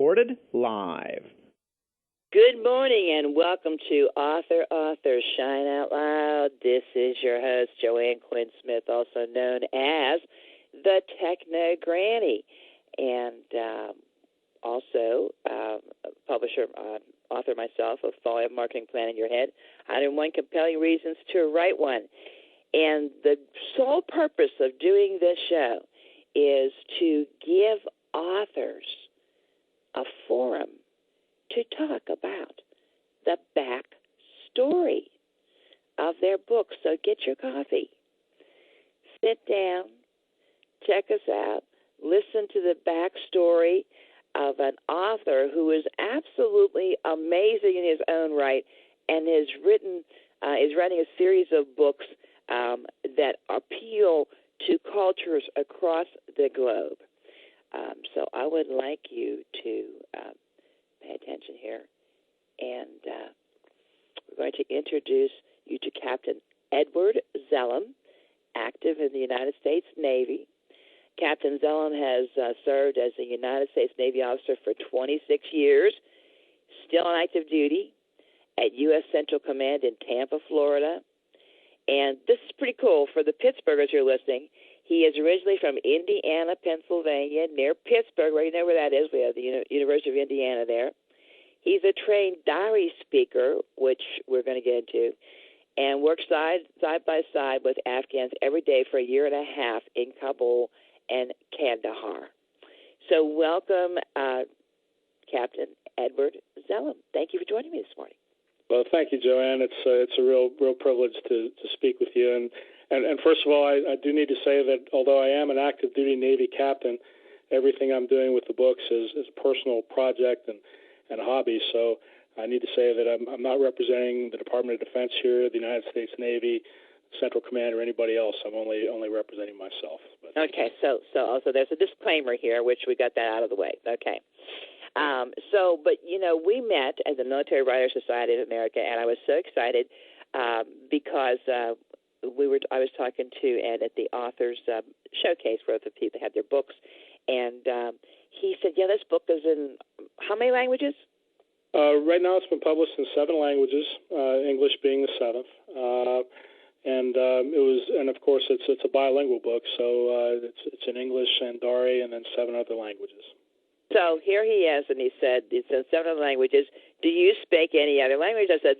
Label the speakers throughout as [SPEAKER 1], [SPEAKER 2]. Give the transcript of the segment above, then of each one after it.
[SPEAKER 1] recorded live.
[SPEAKER 2] Good morning and welcome to Author Shine Out Loud. This is your host, Joanne Quinn-Smith, also known as the Techno Granny, and also publisher, author myself of Follow Up Marketing Plan in Your Head, 101 Compelling Reasons to Write One. And the sole purpose of doing this show is to give authors a forum to talk about the back story of their books. So get your coffee, sit down, check us out, listen to the backstory of an author who is absolutely amazing in his own right and is writing a series of books that appeal to cultures across the globe. So I would like you to pay attention here, and we're going to introduce you to Captain Edward Zellem, active in the United States Navy. Captain Zellem has served as a United States Navy officer for 26 years, still on active duty at U.S. Central Command in Tampa, Florida. And this is pretty cool for the Pittsburghers who are listening. He is originally from Indiana, Pennsylvania, near Pittsburgh, right? You know where that is. We have the University of Indiana there. He's a trained diary speaker, which we're going to get into, and works side by side with Afghans every day for a year and a half in Kabul and Kandahar. So welcome, Captain Edward Zellem. Thank you for joining me this morning.
[SPEAKER 3] Well, thank you, Joanne. It's a real privilege to speak with you. And first of all, I do need to say that although I am an active duty Navy captain, everything I'm doing with the books is a personal project and hobby. So I need to say that I'm not representing the Department of Defense here, the United States Navy, Central Command, or anybody else. I'm only representing myself. But.
[SPEAKER 2] Okay, so also there's a disclaimer here, which we got that out of the way. Okay. But we met at the Military Writers Society of America, and I was so excited because I was talking to Ed at the authors showcase where the people had their books, and he said, "Yeah, this book is in how many languages?"
[SPEAKER 3] Right now, it's been published in 7 languages, English being the 7th, and of course, it's a bilingual book, so it's in English and Dari, and then 7 other languages.
[SPEAKER 2] So here he is, and he said it's in 7 other languages. Do you speak any other language? I said,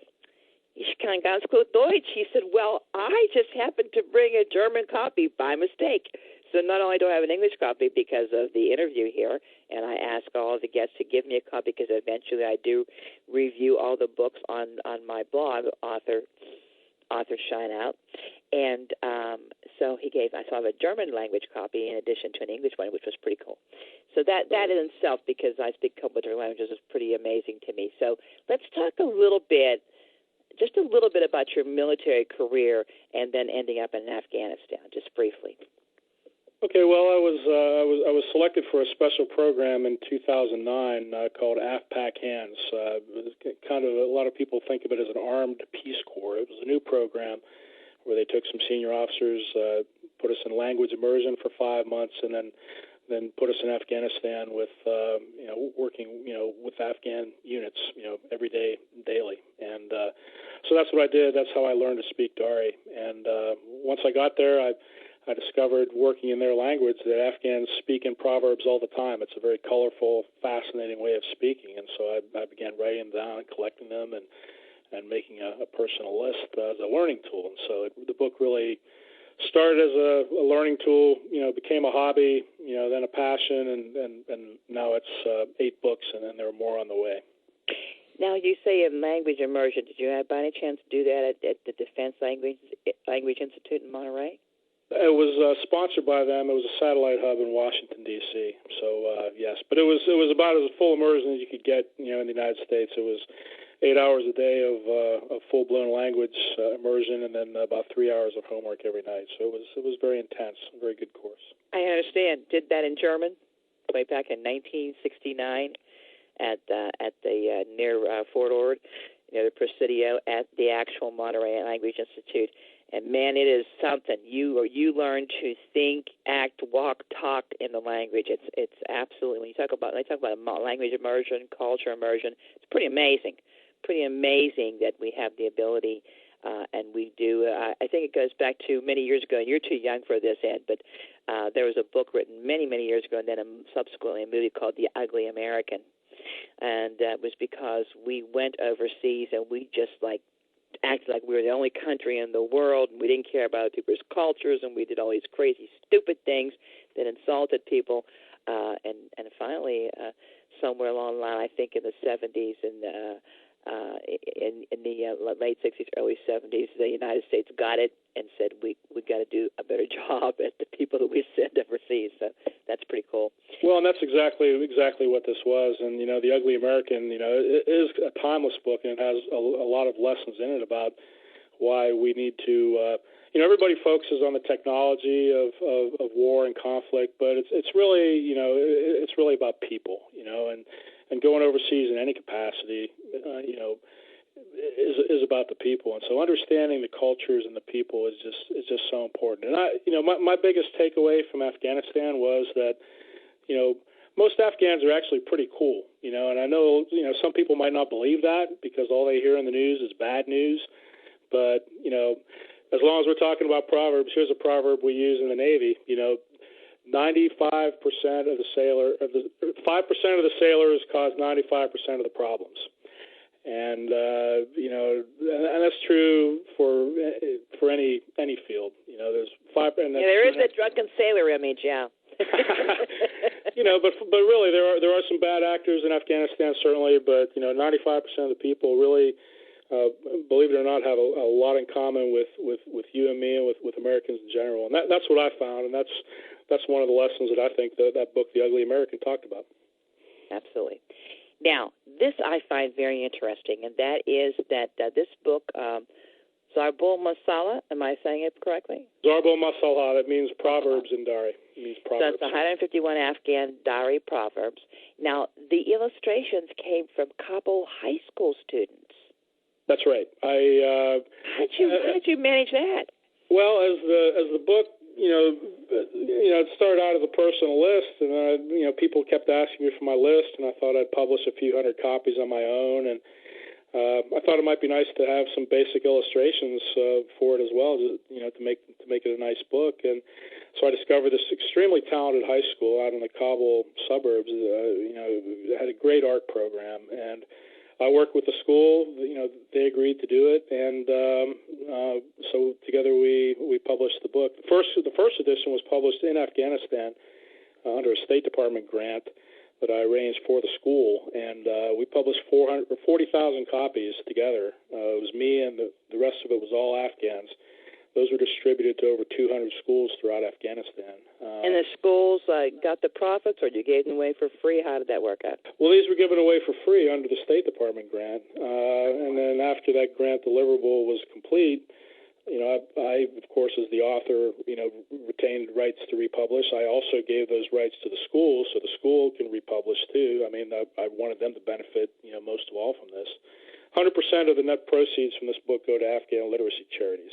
[SPEAKER 2] "Ich kann ganz gut Deutsch." He said, "Well, I just happened to bring a German copy by mistake." So not only do I have an English copy because of the interview here, and I ask all of the guests to give me a copy because eventually I do review all the books on my blog, Author Shine Out. And so I have a German language copy in addition to an English one, which was pretty cool. So that in itself, because I speak a couple of different languages, is pretty amazing to me. So let's talk just a little bit about your military career and then ending up in Afghanistan, just briefly.
[SPEAKER 3] Okay, well, I was selected for a special program in 2009 called AFPAC Hands. Kind of a lot of people think of it as an armed Peace Corps. It was a new program where they took some senior officers, put us in language immersion for 5 months, and then put us in Afghanistan with working with Afghan units every day, daily. And so that's what I did. That's how I learned to speak Dari. And once I got there, I discovered, working in their language, that Afghans speak in proverbs all the time. It's a very colorful, fascinating way of speaking. And so I began writing them down and collecting them and making a personal list as a learning tool. And so the book really started as a learning tool, became a hobby, then a passion, and now it's 8 books, and then there are more on the way.
[SPEAKER 2] Now, you say in language immersion. Did you by any chance do that at the Defense Language Institute in Monterey?
[SPEAKER 3] It was sponsored by them. It was a satellite hub in Washington, D.C. So, yes. But it was about as full immersion as you could get, in the United States. It was 8 hours a day of full-blown language immersion, and then about 3 hours of homework every night. So it was very intense, a very good course. I
[SPEAKER 2] understand. Did that in German way back in 1969 at the near Fort Ord, near the Presidio, at the actual Monterey Language Institute. And man, it is something. You learn to think, act, walk, talk in the language. It's absolutely, when they talk about language immersion, culture immersion, it's pretty amazing. Pretty amazing that we have the ability, and we do. I think it goes back to many years ago, and you're too young for this, Ed, but there was a book written many, many years ago, and then subsequently a movie called The Ugly American. And that was because we went overseas and we just acted like we were the only country in the world, and we didn't care about people's cultures, and we did all these crazy, stupid things that insulted people. And finally, somewhere along the line, I think in the 70s and in the late 60s, early 70s, the United States got it and said we got to do a better job at the people that we send overseas. So that's pretty cool.
[SPEAKER 3] Well, and that's exactly what this was. And The Ugly American, it is a timeless book, and it has a lot of lessons in it about why we need to. Everybody focuses on the technology of war and conflict, but it's really it's really about people, and going overseas in any capacity, is about the people. And so understanding the cultures and the people is just so important. And my biggest takeaway from Afghanistan was that, most Afghans are actually pretty cool, and I know, some people might not believe that because all they hear in the news is bad news. But, as long as we're talking about proverbs, here's a proverb we use in the Navy, 95% of the 5% of the sailors cause 95% of the problems. And and that's true for any field. There's 5%.
[SPEAKER 2] There is a drunken sailor image, yeah.
[SPEAKER 3] But really there are some bad actors in Afghanistan, certainly. But 95% of the people really, believe it or not, have a lot in common with you and me and with Americans in general. And that's what I found, and that's one of the lessons that I think that book, The Ugly American, talked about.
[SPEAKER 2] Absolutely. Now, this I find very interesting, and that is that this book, Zarbul Masala, am I saying it correctly?
[SPEAKER 3] Zarbul Masala, that means Proverbs in Dari. It means Proverbs.
[SPEAKER 2] So it's 151 Afghan Dari Proverbs. Now, the illustrations came from Kabul high school students.
[SPEAKER 3] That's right.
[SPEAKER 2] How did you manage that?
[SPEAKER 3] Well, as the book, it started out as a personal list, and people kept asking me for my list, and I thought I'd publish a few hundred copies on my own, and I thought it might be nice to have some basic illustrations for it as well, to make it a nice book. And so I discovered this extremely talented high school out in the Kabul suburbs. It had a great art program, and I worked with the school. They agreed to do it, and so together we published the book. The first edition was published in Afghanistan under a State Department grant that I arranged for the school, and we published 40,000 copies together. It was me, and the rest of it was all Afghans. Those were distributed to over 200 schools throughout Afghanistan.
[SPEAKER 2] And the schools got the profits, or you gave them away for free? How did that work out?
[SPEAKER 3] Well, these were given away for free under the State Department grant. And then after that grant deliverable was complete, I, of course, as the author, retained rights to republish. I also gave those rights to the school, so the school can republish too. I mean, I wanted them to benefit, most of all from this. 100% of the net proceeds from this book go to Afghan literacy charities,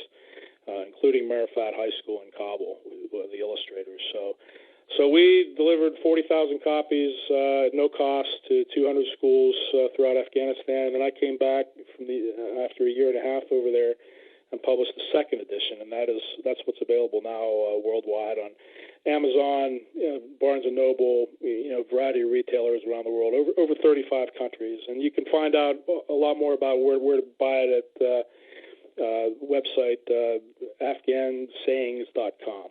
[SPEAKER 3] including Marifat High School in Kabul, the illustrators. So we delivered 40,000 copies at no cost to 200 schools throughout Afghanistan. And then I came back after a year and a half over there and published the second edition, and that's what's available now worldwide on Amazon, Barnes & Noble, a variety of retailers around the world, over 35 countries. And you can find out a lot more about where to buy it at website afghansayings.com.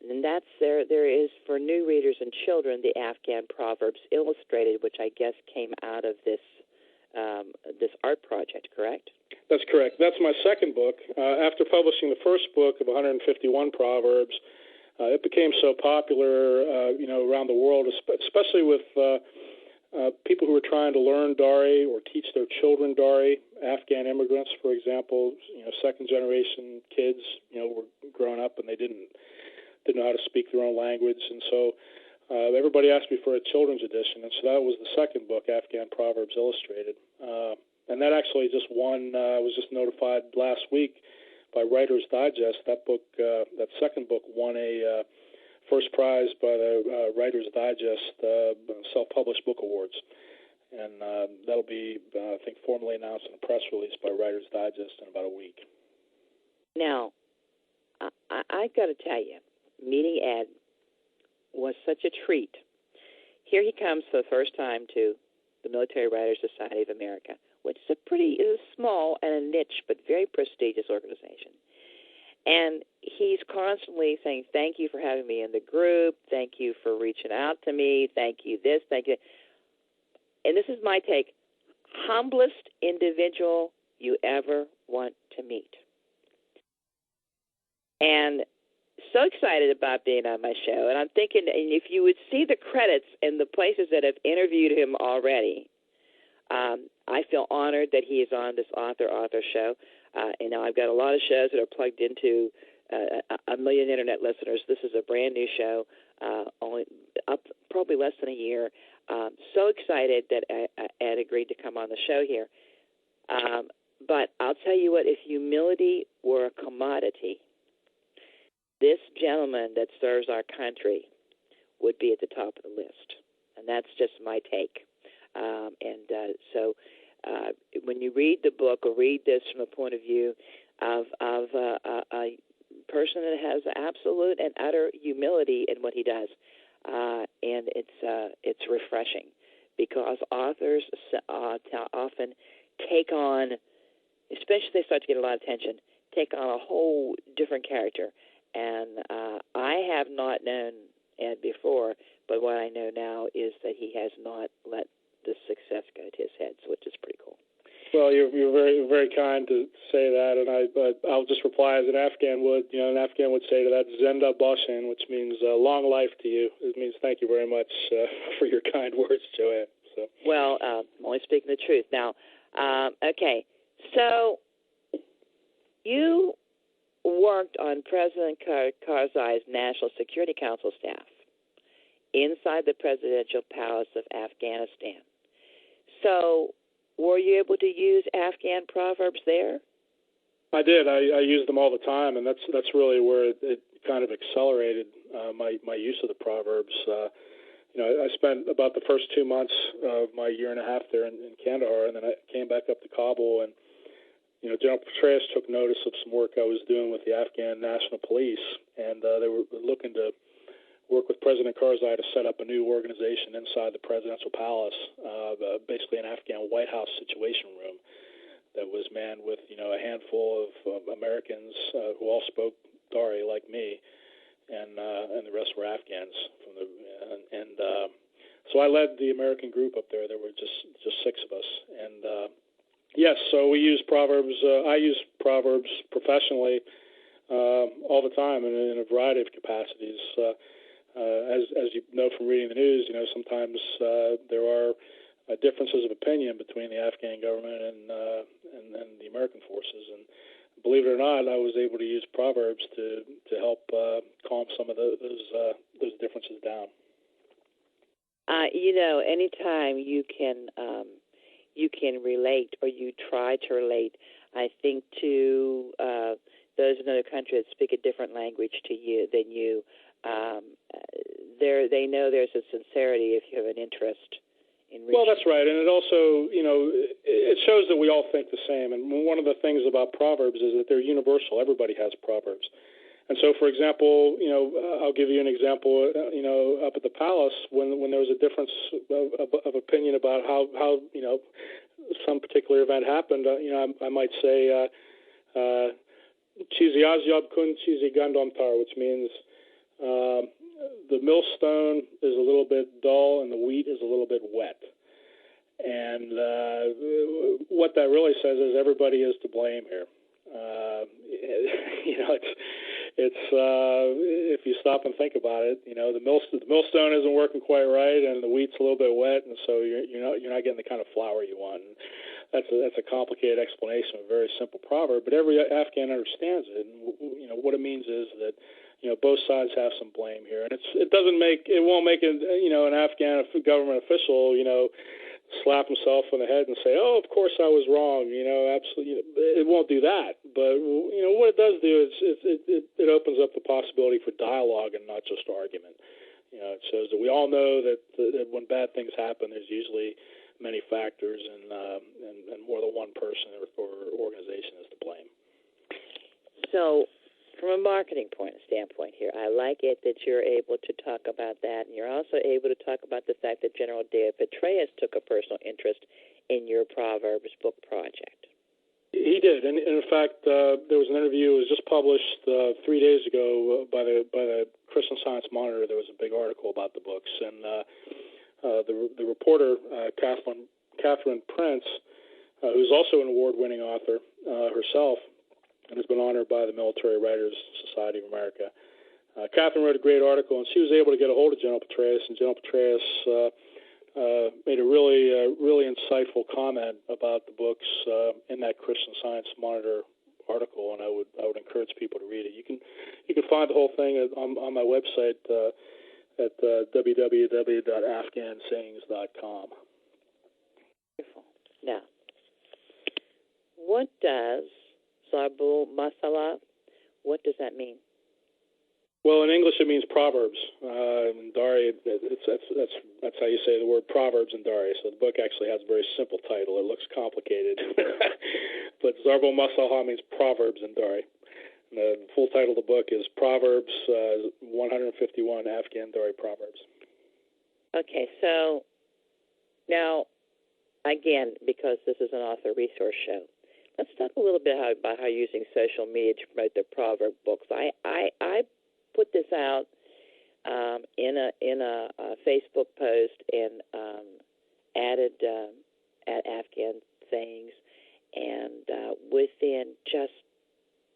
[SPEAKER 2] And that's there is for new readers and children the Afghan Proverbs Illustrated, which I guess came out of this art project, correct?
[SPEAKER 3] That's correct. That's my second book. After publishing the first book of 151 Proverbs, it became so popular, around the world, especially with people who were trying to learn Dari or teach their children Dari. Afghan immigrants, for example, second-generation kids, were growing up and they didn't know how to speak their own language, and so everybody asked me for a children's edition, and so that was the second book, Afghan Proverbs Illustrated. And that actually just won, was just notified last week by Writer's Digest. That book, that second book, won a first prize by the Writer's Digest Self-Published Book Awards. And that'll be, I think, formally announced in a press release by Writer's Digest in about a week.
[SPEAKER 2] Now, I've got to tell you, meeting Ed was such a treat. Here he comes for the first time to the Military Writers Society of America, which is a small and a niche but very prestigious organization. And he's constantly saying, thank you for having me in the group, thank you for reaching out to me, thank you this, thank you. And this is my take, humblest individual you ever want to meet. And so excited about being on my show. And I'm thinking, and if you would see the credits and the places that have interviewed him already, I feel honored that he is on this author show. And now I've got a lot of shows that are plugged into a million internet listeners. This is a brand new show, only up probably less than a year. So excited that Ed agreed to come on the show here. But I'll tell you what, if humility were a commodity, this gentleman that serves our country would be at the top of the list. And that's just my take. So when you read the book or read this from a point of view of a person that has absolute and utter humility in what he does, and it's refreshing because authors often take on, especially if they start to get a lot of attention, take on a whole different character. And I have not known Ed before, but what I know now is that he has not let the success go to his head, which is pretty cool.
[SPEAKER 3] Well, you're very, very kind to say that, and I'll just reply as an Afghan would. An Afghan would say to that, "Zenda Bashin," which means long life to you. It means thank you very much for your kind words, Joanne. So. Well,
[SPEAKER 2] I'm only speaking the truth. Now, okay, so you worked on President Karzai's National Security Council staff inside the presidential palace of Afghanistan. So were you able to use Afghan Proverbs there?
[SPEAKER 3] I did. I use them all the time, and that's really where it kind of accelerated my use of the Proverbs. I spent about the first 2 months of my year and a half there in Kandahar, and then I came back up to Kabul, and General Petraeus took notice of some work I was doing with the Afghan National Police, and they were looking to work with President Karzai to set up a new organization inside the presidential palace, basically an Afghan White House situation room that was manned with, a handful of Americans who all spoke Dari like me, and the rest were Afghans. So I led the American group up there. There were just 6 of us, and yes, so we use Proverbs. I use Proverbs professionally all the time in a variety of capacities. As you know from reading the news, sometimes there are differences of opinion between the Afghan government and the American forces. And believe it or not, I was able to use Proverbs to help calm some of those differences down.
[SPEAKER 2] Anytime you can relate, or you try to relate, I think, to those in another country that speak a different language than you, they know there's a sincerity if you have an interest in reaching.
[SPEAKER 3] Well, that's right, and it also, it shows that we all think the same. And one of the things about Proverbs is that they're universal. Everybody has Proverbs. And so, for example, I'll give you an example. Up at the palace, when there was a difference of opinion about how some particular event happened, I might say, "Chizi azyab kun, chizi gandom tar," which means the millstone is a little bit dull and the wheat is a little bit wet. And what that really says is everybody is to blame here. It's if you stop and think about it, the millstone isn't working quite right, and the wheat's a little bit wet, and so you're not getting the kind of flour you want. And that's a complicated explanation of a very simple proverb, but every Afghan understands it. And what it means is that both sides have some blame here, and it won't make an Afghan government official slap himself on the head and say, "Oh, of course I was wrong." Absolutely, it won't do that. But what it does do is it opens up the possibility for dialogue and not just argument. It shows that we all know that when bad things happen, there's usually many factors, and more than one person or organization is to blame.
[SPEAKER 2] So, from a marketing standpoint here, I like it that you're able to talk about that, and you're also able to talk about the fact that General David Petraeus took a personal interest in your Proverbs book project.
[SPEAKER 3] He did, and in fact, there was an interview. It was just published 3 days ago by the Christian Science Monitor. There was a big article about the books, and the reporter Catherine Prince, who's also an award-winning author herself, and has been honored by the Military Writers Society of America. Catherine wrote a great article, and she was able to get a hold of General Petraeus, and General Petraeus made a really insightful comment about the books in that Christian Science Monitor article, and I would encourage people to read it. You can find the whole thing on my website at www.afghansayings.com.
[SPEAKER 2] Wonderful. Now, what does Zarbul Masala, what does that mean?
[SPEAKER 3] Well, in English it means Proverbs. In Dari, that's how you say the word Proverbs in Dari. So the book actually has a very simple title. It looks complicated. But Zarbul Masala means Proverbs in Dari. And the full title of the book is Proverbs, 151 Afghan Dari Proverbs. Okay,
[SPEAKER 2] so now, again, because this is an author resource show, let's talk a little bit about how you're using social media to promote the proverb books. I put this out in a Facebook post and added at Afghan Sayings, and within just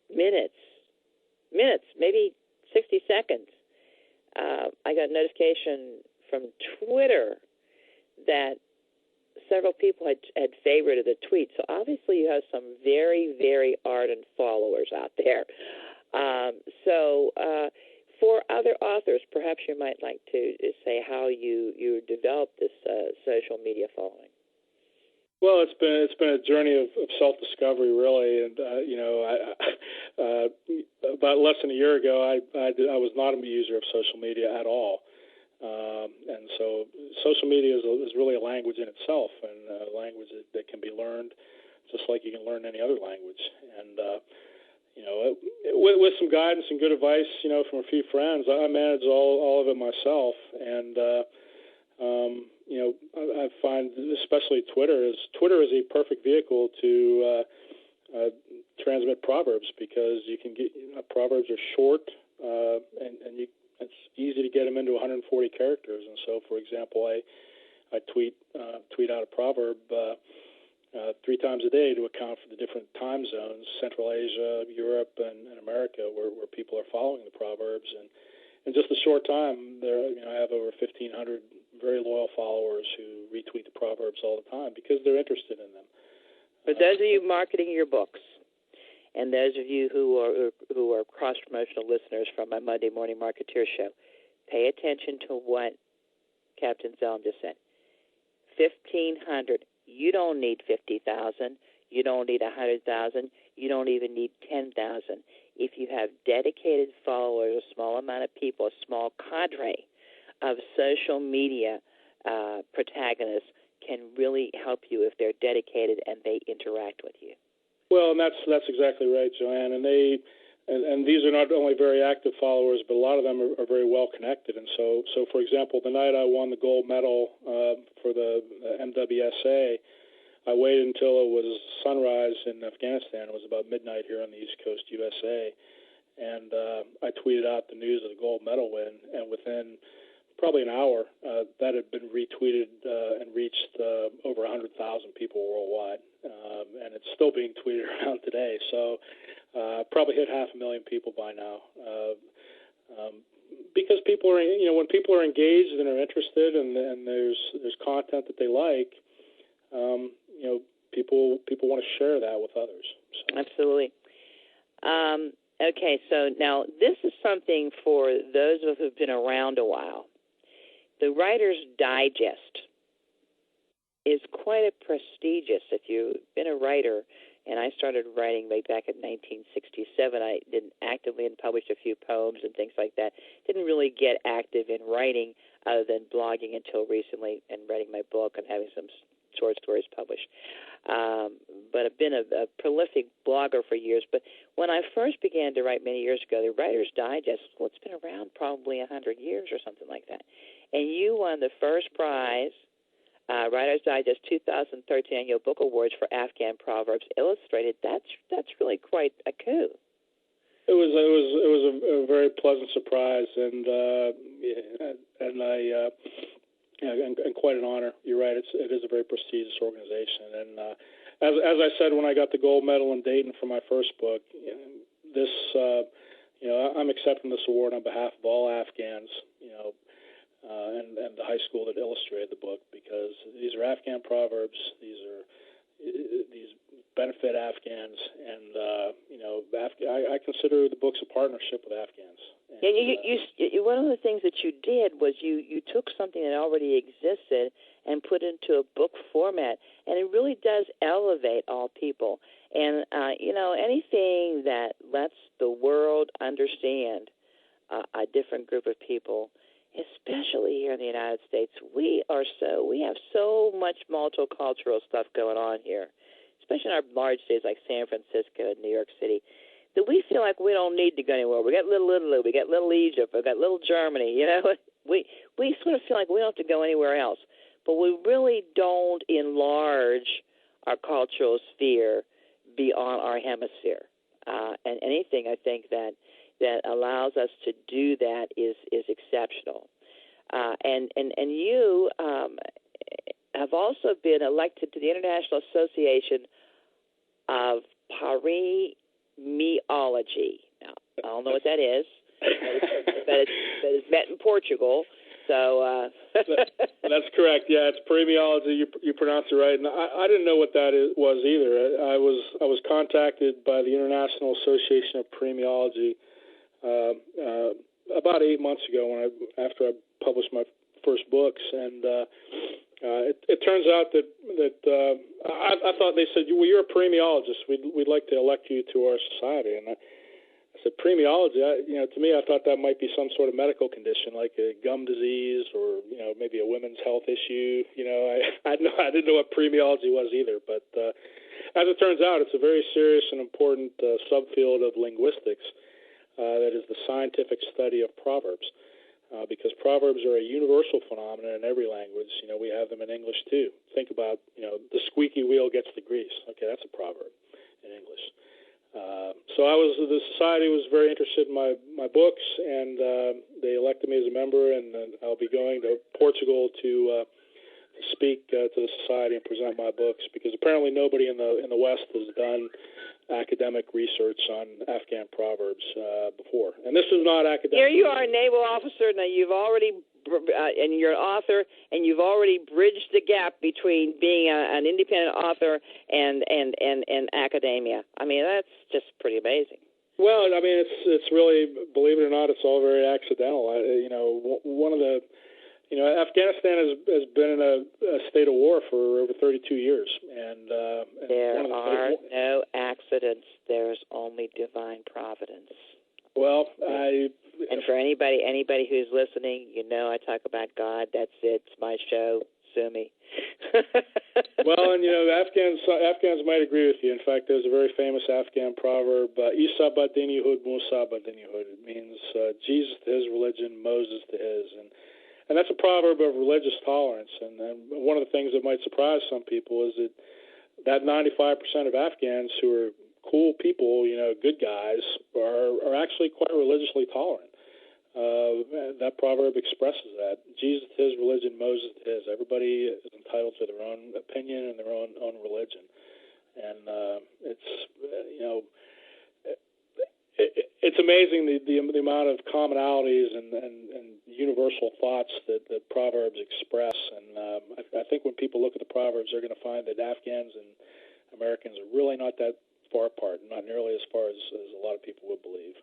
[SPEAKER 2] minutes, maybe 60 seconds, I got a notification from Twitter that several people had favorited the tweet. So obviously you have some very, very ardent followers out there. For other authors, perhaps you might like to say how you developed this social media following.
[SPEAKER 3] Well, it's been a journey of self-discovery, really, and about less than a year ago, I was not a user of social media at all. And so social media is really a language in itself, and a language that can be learned just like you can learn any other language. And, with some guidance and good advice, from a few friends, I manage all of it myself. And, I find especially Twitter is a perfect vehicle to transmit Proverbs, because you can get, Proverbs are short, and it's easy to get them into 140 characters. And so, for example, I tweet out a proverb 3 times a day to account for the different time zones, Central Asia, Europe, and America, where people are following the Proverbs. And in just a short time, I have over 1,500 very loyal followers who retweet the Proverbs all the time because they're interested in them.
[SPEAKER 2] For those of you marketing your books, and those of you who are cross-promotional listeners from my Monday Morning Marketeer show, pay attention to what Captain Zellem just said. 1,500. You don't need 50,000. You don't need 100,000. You don't even need 10,000. If you have dedicated followers, a small amount of people, a small cadre of social media protagonists can really help you if they're dedicated and they interact with you.
[SPEAKER 3] Well, and that's exactly right, Joanne. And these are not only very active followers, but a lot of them are very well connected. And so for example, the night I won the gold medal for the MWSA, I waited until it was sunrise in Afghanistan. It was about midnight here on the East Coast, USA, and I tweeted out the news of the gold medal win. And within probably an hour, that had been retweeted and reached over 100,000 people worldwide. And it's still being tweeted around today. So probably hit 500,000 people by now. Because people are, when people are engaged and are interested, and there's content that they like, people want to share that with others. So.
[SPEAKER 2] Absolutely. Okay, so now this is something for those of us who've been around a while. The Writer's Digest is quite prestigious. If you've been a writer, and I started writing way back in 1967, I did actively and published a few poems and things like that. Didn't really get active in writing other than blogging until recently and writing my book and having some short stories published. But I've been a prolific blogger for years. But when I first began to write many years ago, the Writer's Digest, well, it's been around probably 100 years or something like that. And you won the first prize, Writer's Digest 2013 Annual Book Awards for Afghan Proverbs Illustrated. That's really quite a coup.
[SPEAKER 3] It was a very pleasant surprise, and quite an honor. You're right. It is a very prestigious organization, and as I said when I got the gold medal in Dayton for my first book, I'm accepting this award on behalf of all Afghans, and the high school that illustrated the book, because these are Afghan proverbs. These benefit Afghans, and I consider the books a partnership with Afghans. And,
[SPEAKER 2] you one of the things that you did was you took something that already existed and put it into a book format, and it really does elevate all people. And anything that lets the world understand a different group of people, especially here in the United States, we have so much multicultural stuff going on here, especially in our large cities like San Francisco and New York City, that we feel like we don't need to go anywhere. We got little Italy, we got little Egypt, we got little Germany. We sort of feel like we don't have to go anywhere else, but we really don't enlarge our cultural sphere beyond our hemisphere. And anything I think that allows us to do that is exceptional. And you have also been elected to the International Association of Paremiology. Now, I don't know what that is, but it's met in Portugal. So
[SPEAKER 3] that's correct. Yeah, it's paremiology. You pronounce it right. And I didn't know what that was either. I was contacted by the International Association of Paremiology about 8 months ago after I published my first books, and it turns out that I thought they said, well, you're a paremiologist. We'd like to elect you to our society, and I said, paremiology. To me, I thought that might be some sort of medical condition, like a gum disease, or maybe a women's health issue. I didn't know what paremiology was either. But as it turns out, it's a very serious and important subfield of linguistics. That is the scientific study of proverbs, because proverbs are a universal phenomenon in every language. We have them in English too. Think about, the squeaky wheel gets the grease. Okay, that's a proverb in English. So the society was very interested in my books, and they elected me as a member, and I'll be going to Portugal to speak to the society and present my books, because apparently nobody in the West has done academic research on Afghan proverbs before, and this is not academic.
[SPEAKER 2] Here you are, a naval officer. Now you've already, and you're an author, and you've already bridged the gap between being an independent author and academia. I mean, that's just pretty amazing.
[SPEAKER 3] Well, I mean, it's really, believe it or not, it's all very accidental. One of the Afghanistan has been in a state of war for over 32 years, and
[SPEAKER 2] there are no accidents. There's only divine providence.
[SPEAKER 3] Well,
[SPEAKER 2] and for anybody who's listening, I talk about God. That's it. It's my show. Sue me.
[SPEAKER 3] Well, and Afghans might agree with you. In fact, there's a very famous Afghan proverb: "Isa ba din Yehud, Musa ba din Yehud." It means Jesus to his religion, Moses to his, and that's a proverb of religious tolerance. And one of the things that might surprise some people is that 95% of Afghans who are cool people, good guys, are actually quite religiously tolerant. That proverb expresses that. Jesus to his religion, Moses to his. Everybody is entitled to their own opinion and their own religion. And it's amazing the amount of commonalities and universal thoughts that proverbs express. And I think when people look at the proverbs, they're going to find that Afghans and Americans are really not that far apart, not nearly as far as a lot of people would believe.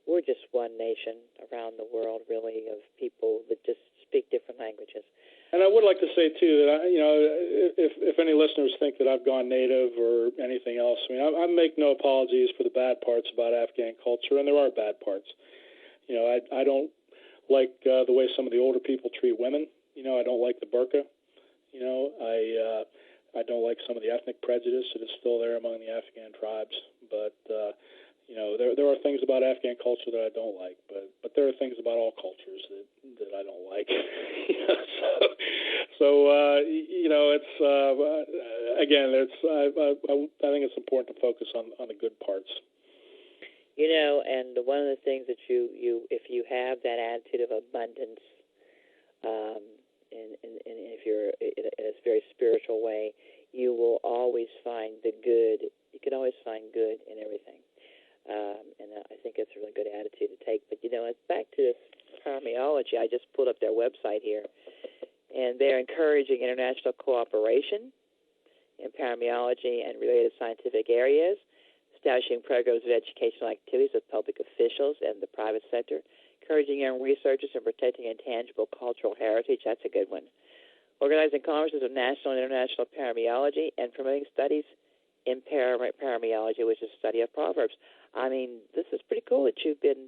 [SPEAKER 2] We're just one nation around the world, really, of people that just speak different languages.
[SPEAKER 3] And I would like to say, too, that, if any listeners think that I've gone native or anything else, I mean, I make no apologies for the bad parts about Afghan culture, and there are bad parts. I don't like the way some of the older people treat women. I don't like the burqa. I don't like some of the ethnic prejudice that is still there among the Afghan tribes. But, there are things about Afghan culture that I don't like. But there are things about all cultures that I don't like. I think it's important to focus on the good parts.
[SPEAKER 2] And one of the things that you if you have that attitude of abundance, and if you're in a very spiritual way, you will always find the good. You can always find good in everything, and I think it's a really good attitude to take. But it's back to this Parmeology. I just pulled up their website here, and they're encouraging international cooperation in Parmeology and related scientific areas, establishing programs of educational activities with public officials and the private sector, encouraging young researchers in protecting intangible cultural heritage. That's a good one. Organizing conferences of national and international Parmeology and promoting studies in Parmeology, which is the study of Proverbs. I mean, this is pretty cool that you've been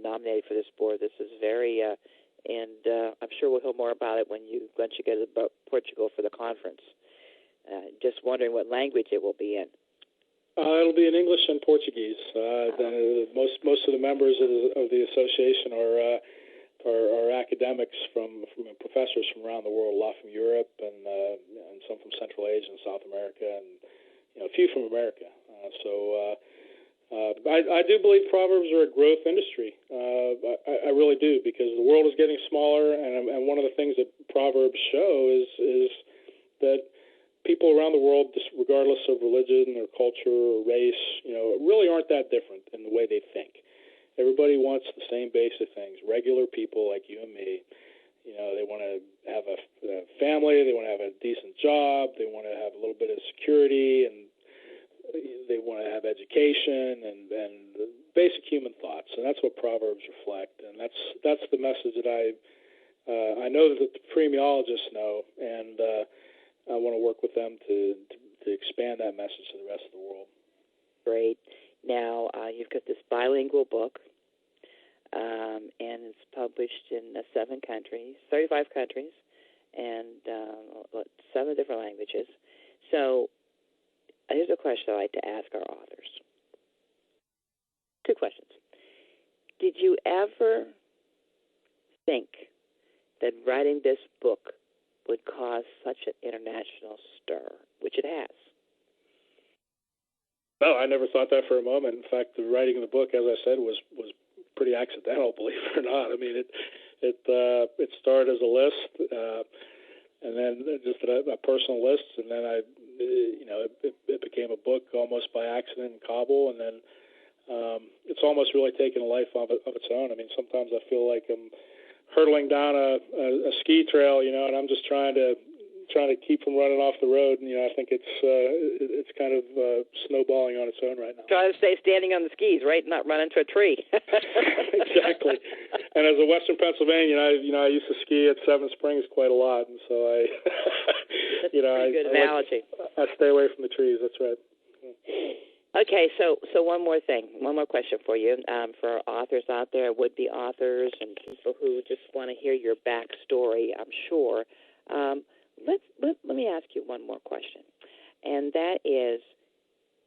[SPEAKER 2] nominated for this board. This is very, and I'm sure we'll hear more about it once you go to Portugal for the conference. Just wondering what language it will be in.
[SPEAKER 3] It'll be in English and Portuguese. Most of the members of the association are academics from professors from around the world, a lot from Europe and some from Central Asia and South America, and a few from America. I do believe Proverbs are a growth industry. I really do, because the world is getting smaller, and one of the things that Proverbs show is that people around the world, regardless of religion or culture or race, really aren't that different in the way they think. Everybody wants the same basic things. Regular people like you and me, they want to have a family, they want to have a decent job, they want to have a little bit of security, and they want to have education and basic human thoughts. And that's what Proverbs reflect. And that's the message that I know that the premiologists know, and I want to work with them to expand that message to the rest of the world.
[SPEAKER 2] Great. Now, you've got this bilingual book, and it's published in 35 countries, and 7 different languages. So here's a question I like to ask our authors. 2 questions. Did you ever think that writing this book would cause such an international stir, which it has?
[SPEAKER 3] No, I never thought that for a moment. In fact, the writing of the book, as I said, was pretty accidental, believe it or not. I mean, it started as a list, and then just a personal list, and then it became a book almost by accident in Kabul, and then it's almost really taken a life of its own. I mean, sometimes I feel like I'm hurtling down a ski trail, and I'm just trying to keep from running off the road. And I think it's kind of snowballing on its own right now.
[SPEAKER 2] Try to stay standing on the skis, right? Not run into a tree.
[SPEAKER 3] Exactly. And as a Western Pennsylvanian, I used to ski at Seven Springs quite a lot, and so
[SPEAKER 2] That's a good analogy.
[SPEAKER 3] I stay away from the trees. That's right.
[SPEAKER 2] Okay, so one more question for you, for our authors out there, would-be authors, and people who just want to hear your backstory, I'm sure. Let me ask you one more question, and that is,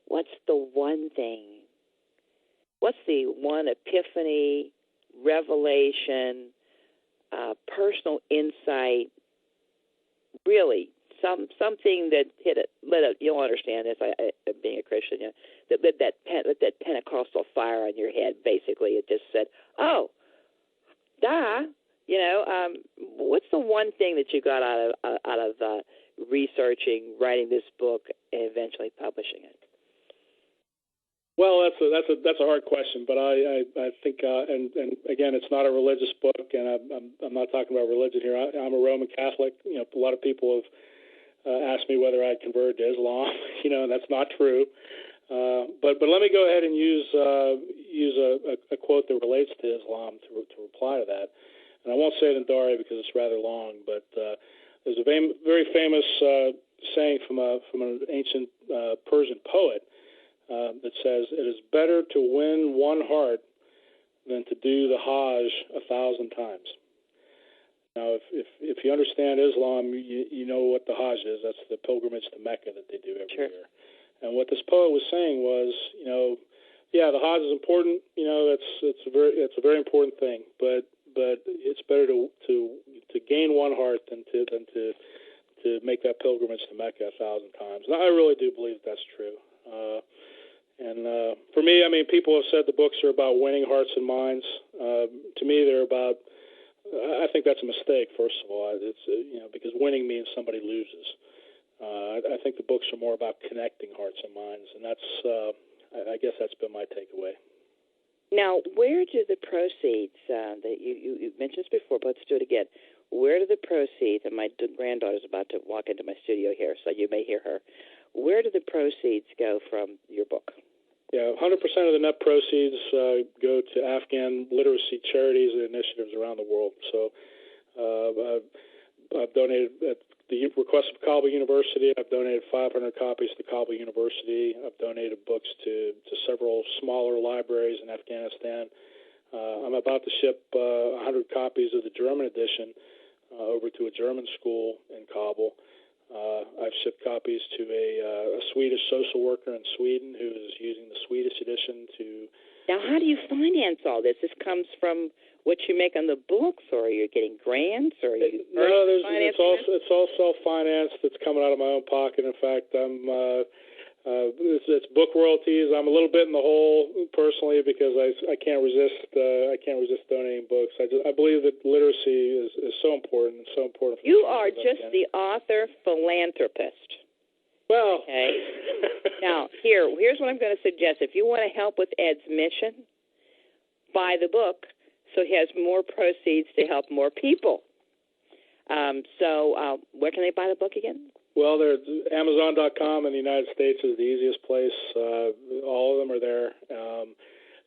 [SPEAKER 2] what's the one epiphany, revelation, personal insight, really, something that you'll understand this, being a Christian, that lit that Pentecostal fire on your head. Basically, it just said, "Oh, duh." What's the one thing that you got out of researching, writing this book, and eventually publishing it?
[SPEAKER 3] Well, that's a hard question, but I think, and again, it's not a religious book, and I'm not talking about religion here. I'm a Roman Catholic. A lot of people have asked me whether I'd converted to Islam. And that's not true. But let me go ahead and use use a quote that relates to Islam to reply to that. And I won't say it in Dari because it's rather long, but there's a very famous saying from an ancient Persian poet that says, "It is better to win one heart than to do the Hajj 1,000 times." Now, if you understand Islam, you know what the Hajj is. That's the pilgrimage to Mecca that they do every year. And what this poet was saying was, the Hajj is important. It's a very important thing. But it's better to gain one heart than to make that pilgrimage to Mecca 1,000 times. And I really do believe that's true. And for me, people have said the books are about winning hearts and minds. To me, they're about. I think that's a mistake. First of all, it's because winning means somebody loses. I think the books are more about connecting hearts and minds, and that's. I guess that's been my takeaway.
[SPEAKER 2] Now, where do the proceeds that you mentioned this before, but let's do it again. Where do the proceeds? And my granddaughter's about to walk into my studio here, so you may hear her. Where do the proceeds go from your book?
[SPEAKER 3] Yeah, 100% of the net proceeds go to Afghan literacy charities and initiatives around the world. So I've donated at the request of Kabul University. I've donated 500 copies to Kabul University. I've donated books to several smaller libraries in Afghanistan. I'm about to ship 100 copies of the German edition over to a German school in Kabul. I've shipped copies to a Swedish social worker in Sweden who is using the Swedish edition to...
[SPEAKER 2] Now, how do you finance all this? This comes from what you make on the books, or are you getting grants, or are you...
[SPEAKER 3] No, it's all self-financed. It's coming out of my own pocket. In fact, it's book royalties. I'm a little bit in the hole personally because I can't resist donating books. I believe that literacy is so important. It's so important.
[SPEAKER 2] You are just the author philanthropist.
[SPEAKER 3] Well,
[SPEAKER 2] okay. Now here's what I'm going to suggest. If you want to help with Ed's mission, buy the book so he has more proceeds to help more people. So where can they buy the book again?
[SPEAKER 3] Well, Amazon.com in the United States is the easiest place. All of them are there.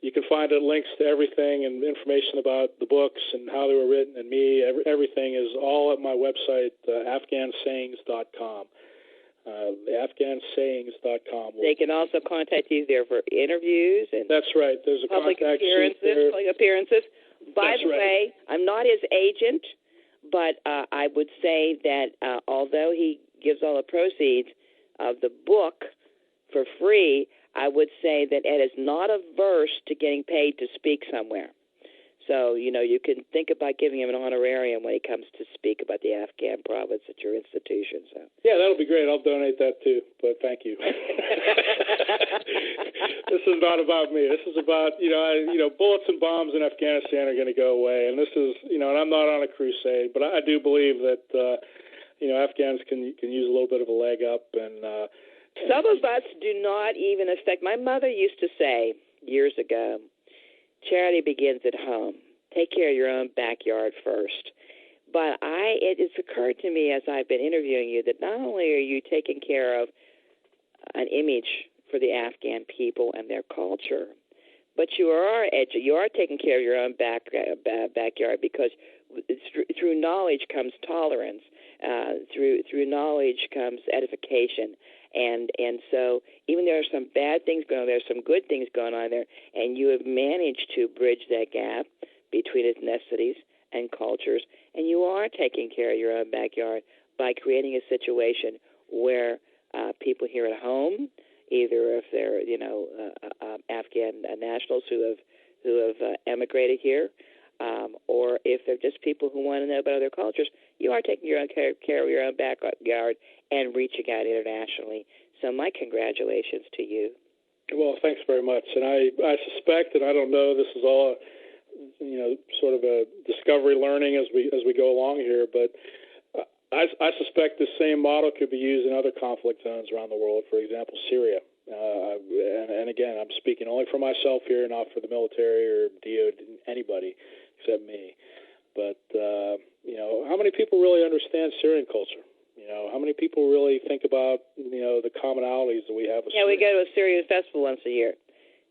[SPEAKER 3] You can find links to everything and information about the books and how they were written and me. Everything is all at my website, AfghanSayings.com. AfghanSayings.com.
[SPEAKER 2] They can also contact you there for interviews and
[SPEAKER 3] that's right. There's a
[SPEAKER 2] public
[SPEAKER 3] contact
[SPEAKER 2] appearances.
[SPEAKER 3] sheet there.
[SPEAKER 2] Public appearances. By the
[SPEAKER 3] right.
[SPEAKER 2] way, I'm not his agent, but I would say that although he gives all the proceeds of the book for free, I would say that Ed is not averse to getting paid to speak somewhere. So, you can think about giving him an honorarium when he comes to speak about the Afghan Proverbs at your institution. So.
[SPEAKER 3] Yeah, that'll be great. I'll donate that too, but thank you. This is not about me. This is about, bullets and bombs in Afghanistan are going to go away. And this is, and I'm not on a crusade, but I do believe that, Afghans can use a little bit of a leg up. And
[SPEAKER 2] some of us do not even affect. My mother used to say years ago, charity begins at home. Take care of your own backyard first. But it has occurred to me as I've been interviewing you that not only are you taking care of an image for the Afghan people and their culture, but you are taking care of your own backyard because through knowledge comes tolerance. Through knowledge comes edification. And so even there are some bad things going on, there's some good things going on there, and you have managed to bridge that gap between ethnicities and cultures, and you are taking care of your own backyard by creating a situation where people here at home, either if they're Afghan nationals who have emigrated here, or if they're just people who want to know about other cultures, you are taking your own care of your own backyard and reaching out internationally. So my congratulations to you.
[SPEAKER 3] Well, thanks very much. And I suspect, and I don't know, this is all, sort of a discovery learning as we go along here, but I suspect the same model could be used in other conflict zones around the world, for example, Syria. And again, I'm speaking only for myself here, not for the military or DOD, anybody except me. But, how many people really understand Syrian culture? How many people really think about, the commonalities that we have with Syria?
[SPEAKER 2] We go to a Syrian festival once a year.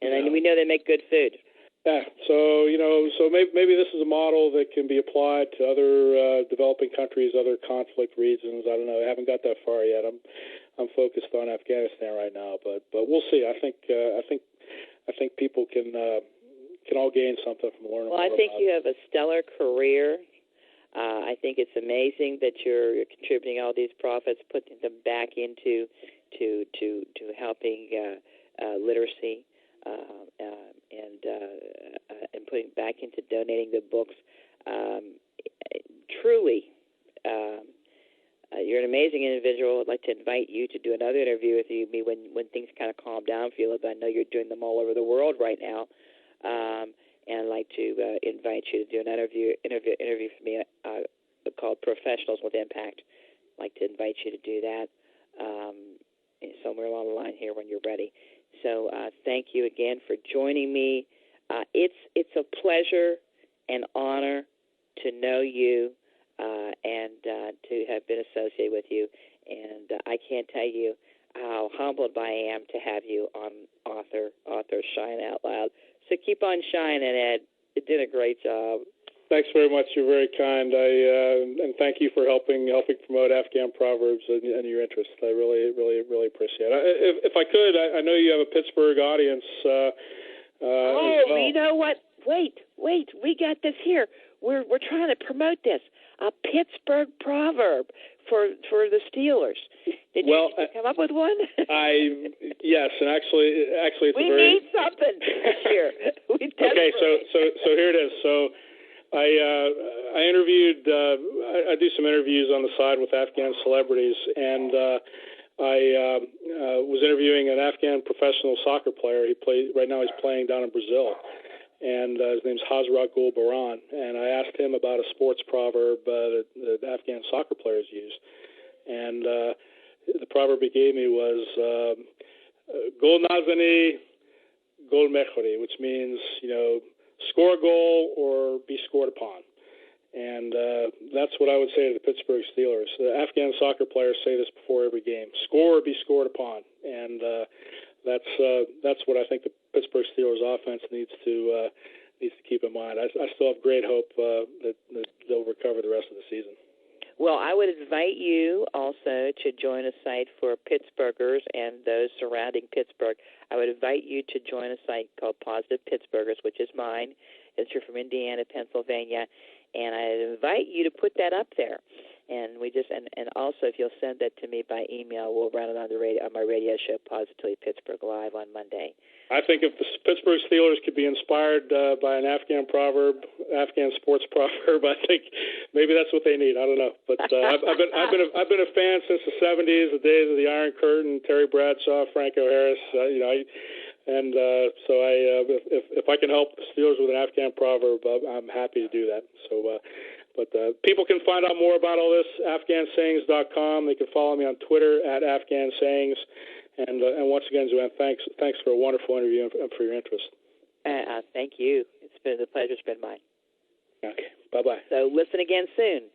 [SPEAKER 2] And we know they make good food.
[SPEAKER 3] Yeah, so maybe this is a model that can be applied to other developing countries, other conflict regions. I don't know. I haven't got that far yet. I'm focused on Afghanistan right now, but we'll see. I think people can all gain something from learning.
[SPEAKER 2] Well, I think you have a stellar career. I think it's amazing that you're contributing all these profits, putting them back into to helping literacy. And putting back into donating the books. Truly, you're an amazing individual. I'd like to invite you to do another interview with me when things kind of calm down for you. I know you're doing them all over the world right now, and I'd like to invite you to do an interview for me called Professionals with Impact. I'd like to invite you to do that somewhere along the line here when you're ready. So thank you again for joining me. It's a pleasure and honor to know you and to have been associated with you. And I can't tell you how humbled I am to have you on Author Shine Out Loud. So keep on shining, Ed. You did a great job.
[SPEAKER 3] Thanks very much. You're very kind. And thank you for helping promote Afghan Proverbs and your interest. I really appreciate it. If I could, I know you have a Pittsburgh audience.
[SPEAKER 2] Well. You know what? Wait. We got this here. We're trying to promote this. A Pittsburgh proverb for the Steelers. Did you come up with one?
[SPEAKER 3] Yes, and actually, it's
[SPEAKER 2] we need something here.
[SPEAKER 3] Okay, so here it is. So. I interviewed. I do some interviews on the side with Afghan celebrities, and I was interviewing an Afghan professional soccer player. Right now. He's playing down in Brazil, and his name's Hazrat Gul Baran. And I asked him about a sports proverb that Afghan soccer players use, and the proverb he gave me was "Gol nazani, gol mechori," which means score a goal or be scored upon. And that's what I would say to the Pittsburgh Steelers. The Afghan soccer players say this before every game: score or be scored upon. And that's what I think the Pittsburgh Steelers offense needs to keep in mind. I still have great hope that they'll recover the rest of the season.
[SPEAKER 2] Well, I would invite you also to join a site for Pittsburghers and those surrounding Pittsburgh. I would invite you to join a site called Positive Pittsburghers, which is mine, as you're from Indiana, Pennsylvania, and I invite you to put that up there. And and also, if you'll send that to me by email, we'll run it on my radio show, Positively Pittsburgh Live, on Monday.
[SPEAKER 3] I think if the Pittsburgh Steelers could be inspired by an Afghan sports proverb, I think maybe that's what they need. I don't know, but I've been a fan since the '70s, the days of the Iron Curtain, Terry Bradshaw, Franco Harris. If I can help the Steelers with an Afghan proverb, I'm happy to do that. So. But people can find out more about all this, AfghanSayings.com. They can follow me on Twitter at AfghanSayings. And once again, Joanne, thanks for a wonderful interview and for your interest.
[SPEAKER 2] Thank you. The pleasure's been mine.
[SPEAKER 3] Okay. Bye-bye.
[SPEAKER 2] So listen again soon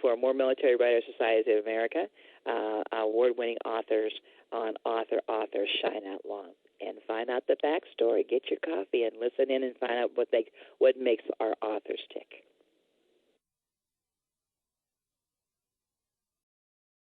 [SPEAKER 2] for more Military Writers Society of America, award-winning authors on Author Shine Out Loud. And find out the backstory. Get your coffee and listen in and find out what makes our authors tick.